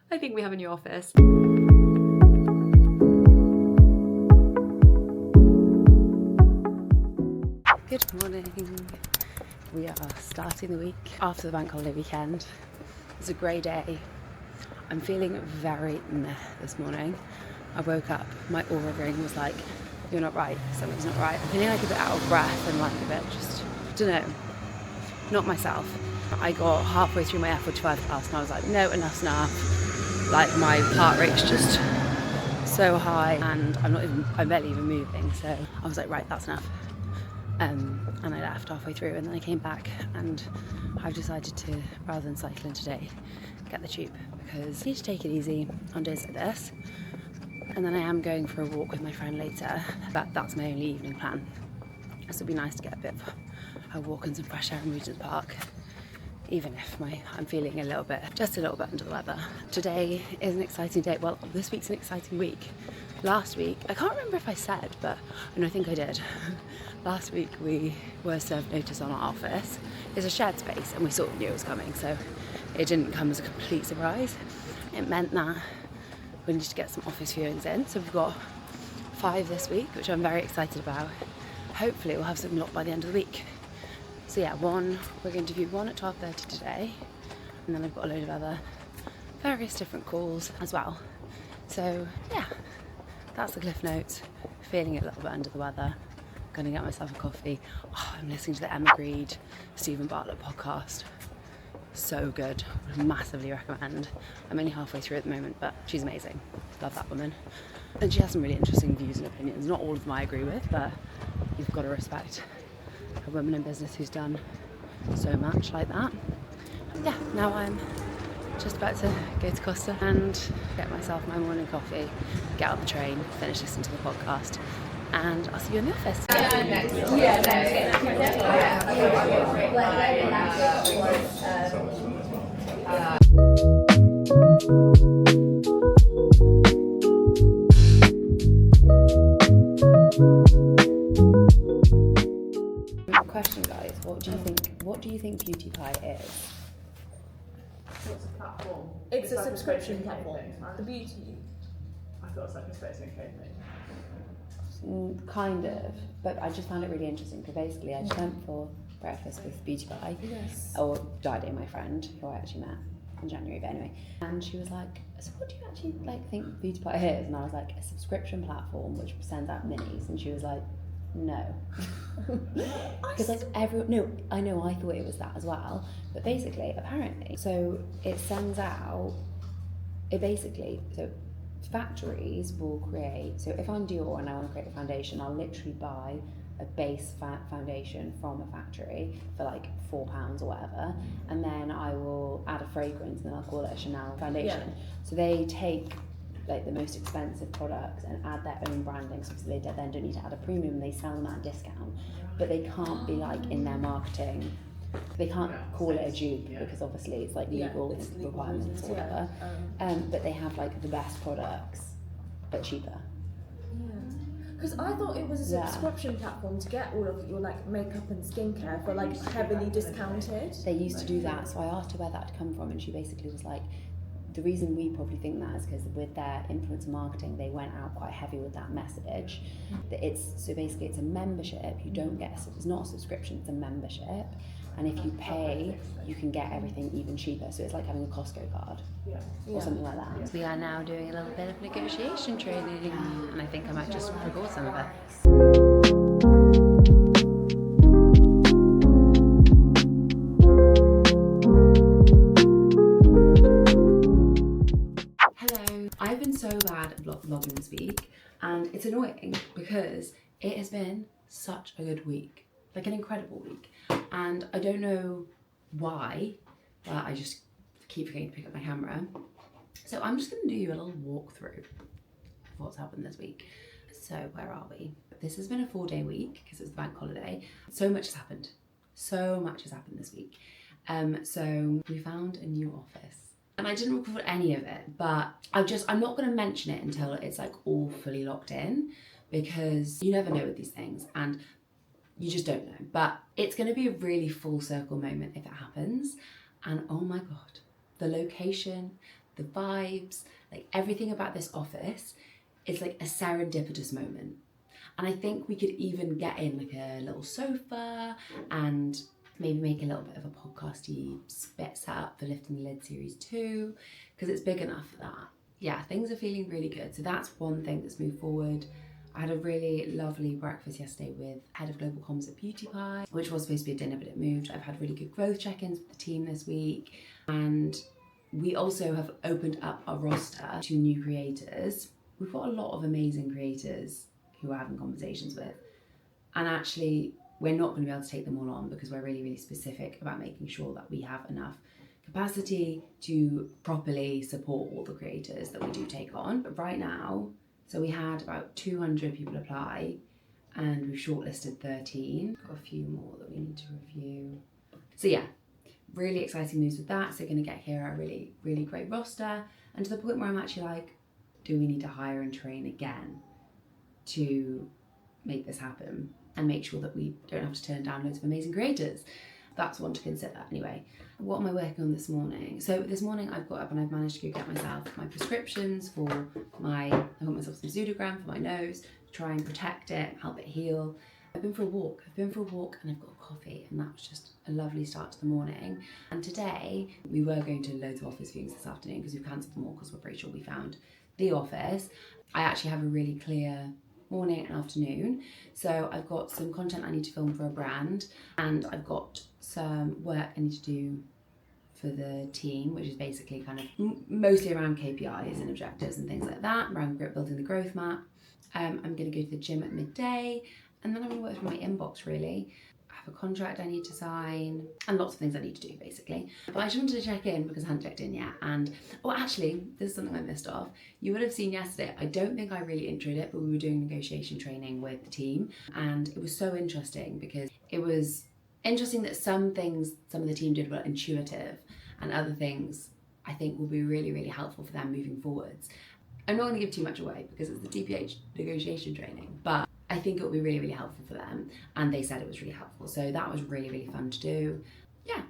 I think we have a new office. Good morning. We are starting the week after the bank holiday weekend. It's a grey day. I'm feeling very meh this morning. I woke up, my aura ring was like, you're not right, something's not right. I'm feeling like a bit out of breath and like a bit just, dunno, not myself. I got halfway through my F45 class and I was like, no, enough's enough. Like my heart rate's just so high and I'm barely even moving. So I was like, right, that's enough. And I left halfway through and then I came back and I've decided to, rather than cycling today, get the tube because I need to take it easy on days like this. And then I am going for a walk with my friend later, but that's my only evening plan. So it'd be nice to get a bit of a walk and some fresh air in Regent's Park, even if I'm feeling just a little bit under the weather. Today is an exciting day. Well, this week's an exciting week. Last week, I can't remember if I said, but I think I did. Last week we were served notice on our office. It's a shared space and we sort of knew it was coming, so it didn't come as a complete surprise. It meant that we need to get some office viewings in. So we've got 5 this week, which I'm very excited about. Hopefully we'll have something locked by the end of the week. So yeah, we're going to view one at 12:30 today, and then I've got a load of other various different calls as well. So yeah, that's the cliff notes. Feeling a little bit under the weather. Gonna get myself a coffee. Oh, I'm listening to the Emma Grede, Stephen Bartlett podcast. So good, massively recommend. I'm only halfway through at the moment, but she's amazing. Love that woman. And she has some really interesting views and opinions. Not all of them I agree with, but you've got to respect a woman in business who's done so much like that. Yeah, now I'm just about to go to Costa and get myself my morning coffee, get on the train, finish listening to the podcast, and I'll see you in the office. Question, guys, what do you think Beauty Pie is? What's a platform? It's a like subscription Space NK platform. thing, right? The beauty. I thought it was like a Space NK thing. Kind of, but I just found it really interesting because basically I just went for breakfast with Beauty Pie, or Dido, my friend, who I actually met in January, but anyway, and she was like, so what do you actually think Beauty Pie is? And I was like, a subscription platform which sends out minis, and she was like, no. Because I know I thought it was that as well, but basically, apparently, so it sends out, so factories will create, so if I'm Dior and I want to create a foundation, I'll literally buy a base foundation from a factory for like £4 or whatever, and then I will add a fragrance and then I'll call it a Chanel foundation. Yeah. So they take like the most expensive products and add their own branding, so they then don't need to add a premium, they sell them at a discount, but they can't be like in their marketing, they can't call it a dupe because obviously it's like legal requirements or whatever, but they have like the best products but cheaper. Because I thought it was a subscription platform to get all of your like makeup and skincare for like heavily discounted. They used to do that, so I asked her where that had come from, and she basically was like, the reason we probably think that is because with their influencer marketing, they went out quite heavy with that message. That it's a membership. You don't get it's not a subscription, it's a membership. And if you pay, you can get everything even cheaper. So it's like having a Costco card or something like that. We are now doing a little bit of negotiation training, and I think I might just record some of it. I've been so bad at vlogging this week, and it's annoying because it has been such a good week, like an incredible week, and I don't know why, but I just keep forgetting to pick up my camera. So I'm just going to do you a little walkthrough of what's happened this week. So where are we? This has been a 4-day week because it's the bank holiday. So much has happened. So much has happened this week. So we found a new office. And I didn't record any of it, but I'm not going to mention it until it's like all fully locked in, because you never know with these things and you just don't know. But it's going to be a really full circle moment if it happens. And oh my God, the location, the vibes, like everything about this office is like a serendipitous moment. And I think we could even get in like a little sofa and maybe make a little bit of a podcasty bit set up for Lifting the Lid Series 2, because it's big enough for that. Yeah, things are feeling really good. So that's one thing that's moved forward. I had a really lovely breakfast yesterday with head of global comms at Beauty Pie, which was supposed to be a dinner, but it moved. I've had really good growth check-ins with the team this week. And we also have opened up our roster to new creators. We've got a lot of amazing creators who we're having conversations with. And actually, we're not going to be able to take them all on because we're really, really specific about making sure that we have enough capacity to properly support all the creators that we do take on. But right now, so we had about 200 people apply and we've shortlisted 13. Got a few more that we need to review. So yeah, really exciting news with that. So we're going to get here a really, really great roster, and to the point where I'm actually like, do we need to hire and train again to make this happen and make sure that we don't have to turn down loads of amazing creators? That's one to consider. Anyway, what am I working on this morning? So this morning I've got up and I've managed to go get myself my prescriptions for I got myself some Pseudogram for my nose to try and protect it, help it heal. I've been for a walk and I've got a coffee, and that was just a lovely start to the morning. And today we were going to loads of office viewings this afternoon because we've cancelled them all because we're pretty sure we found the office. I actually have a really clear morning and afternoon. So I've got some content I need to film for a brand, and I've got some work I need to do for the team, which is basically kind of mostly around KPIs and objectives and things like that, around building the growth map. I'm going to go to the gym at midday, and then I'm going to work through my inbox really. I have a contract I need to sign and lots of things I need to do basically. But I just wanted to check in because I hadn't checked in yet. And oh, actually, this is something I missed off. You would have seen yesterday, I don't think I really introed it, but we were doing negotiation training with the team, and it was so interesting because it was interesting that some things some of the team did were intuitive, and other things I think will be really, really helpful for them moving forwards. I'm not going to give too much away because it's the DPH negotiation training, but I think it will be really, really helpful for them, and they said it was really helpful. So that was really, really fun to do. Yeah,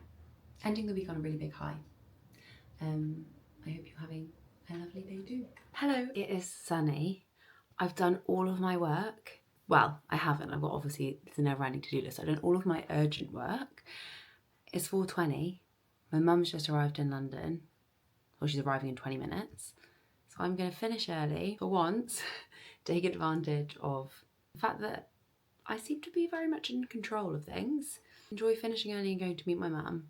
ending the week on a really big high. I hope you're having a lovely day too. Hello, it is sunny. I've done all of my work. Well, I haven't. I've got obviously it's a never-ending to-do list. I've done all of my urgent work. It's 4:20. My mum's just arrived in London. Well, she's arriving in 20 minutes. So I'm going to finish early for once, take advantage of the fact that I seem to be very much in control of things. Enjoy finishing early and going to meet my mum,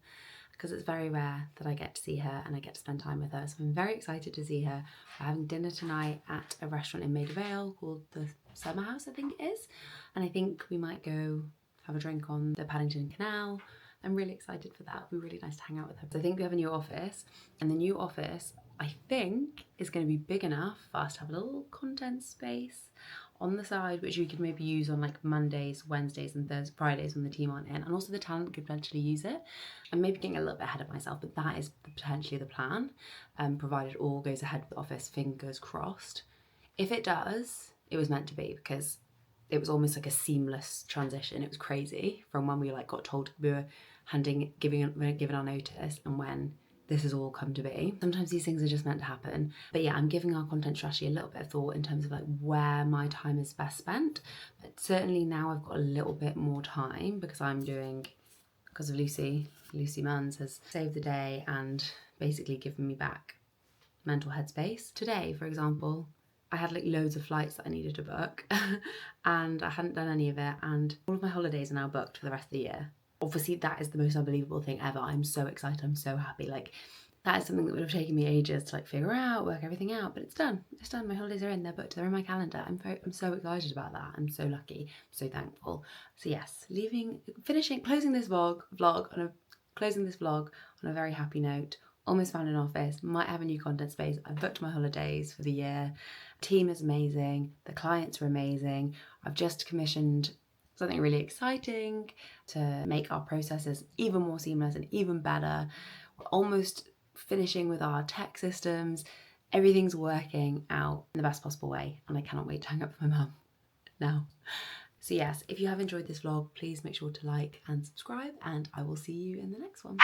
because it's very rare that I get to see her and I get to spend time with her. So I'm very excited to see her. We're having dinner tonight at a restaurant in Maida Vale called the Summer House, I think it is. And I think we might go have a drink on the Paddington Canal. I'm really excited for that. It'll be really nice to hang out with her. So I think we have a new office, and the new office, I think, is going to be big enough for us to have a little content space on the side, which we could maybe use on like Mondays, Wednesdays and Thursdays, Fridays when the team aren't in, and also the talent could potentially use it. I'm maybe getting a little bit ahead of myself, but that is potentially the plan, provided all goes ahead with the office, fingers crossed. If it does, it was meant to be, because it was almost like a seamless transition. It was crazy from when we like got told we were giving our notice and when this has all come to be. Sometimes these things are just meant to happen. But yeah, I'm giving our content strategy a little bit of thought in terms of like where my time is best spent. But certainly now I've got a little bit more time because because of Lucy Munns has saved the day and basically given me back mental headspace. Today, for example, I had like loads of flights that I needed to book and I hadn't done any of it, and all of my holidays are now booked for the rest of the year. Obviously that is the most unbelievable thing ever. I'm so excited, I'm so happy. Like that is something that would have taken me ages to like figure out, work everything out, but it's done. It's done. My holidays are in, they're booked, they're in my calendar. I'm so excited about that. I'm so lucky, I'm so thankful. So yes, closing this vlog on a very happy note. Almost found an office, might have a new content space. I've booked my holidays for the year. Team is amazing, the clients are amazing. I've just commissioned something really exciting to make our processes even more seamless and even better. We're almost finishing with our tech systems. Everything's working out in the best possible way, and I cannot wait to hang up with my mum now. So yes, if you have enjoyed this vlog, please make sure to like and subscribe, and I will see you in the next one.